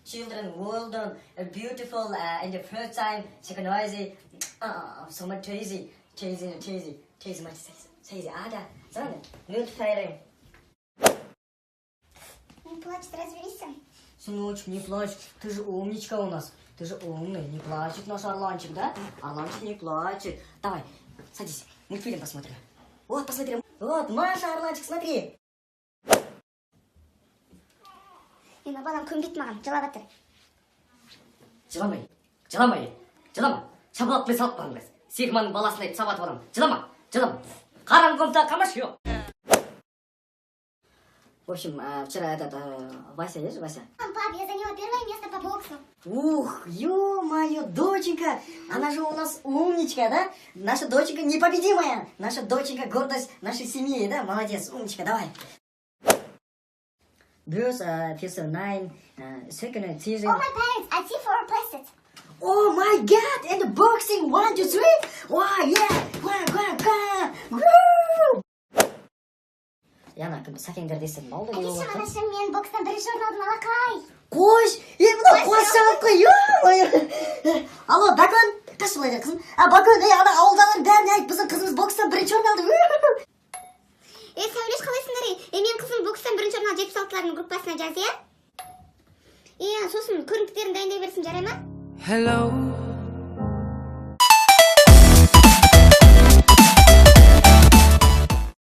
children, well done, beautiful, in the first time, second noisy, so much crazy, much crazy, знаете, good feeling. Не плачь, развелись. Сыночек, не плачь, ты же умничка у нас, ты же умный, не плачет наш Орланчик, да? Орланчик не плачет. Давай, садись, мультфильм посмотрим. Вот, посмотрим. Вот, Маша, Орланчик, смотри. Мен балам көнбейт маған, жылап жатыр. Жылама. Шабалақпен салып қалыңыз. Сигманың баласын айтып сабатып аламын. Жылама. Қараң комта камаш yok. В общем, вчера Вася, есть Вася? Пап, я заняла первое место по боксу. Ух, ё-моё, доченька, она же у нас умничка, да? Наша доченька непобедимая, наша доченька гордость нашей семьи, да? Молодец, умничка, давай. Girls, first 9, second season. Oh, my parents, I see 4 places. Oh my god, and the boxing, 1, 2, 3. Wow, yeah, Woo! Яна, сәкеңдер десең, болды не Әкешім, болады? анашым, мен бокстан бірінші орын алдым, алақай. Қош, мына қош шағып қой, ё-моё. Алло, Бакон, қаш былай қызым? Бакон, ана ауылдағылар бәріне айт, біздің қызымыз бокстан бірінші орын алды. Сәулеш, қалайсыңдар? Мен қызым бокстан бірінші орын алды, 76-лардың группасына жаз, иә? Сосын көрініктерін дайындай берсін, жарай ма? Hello.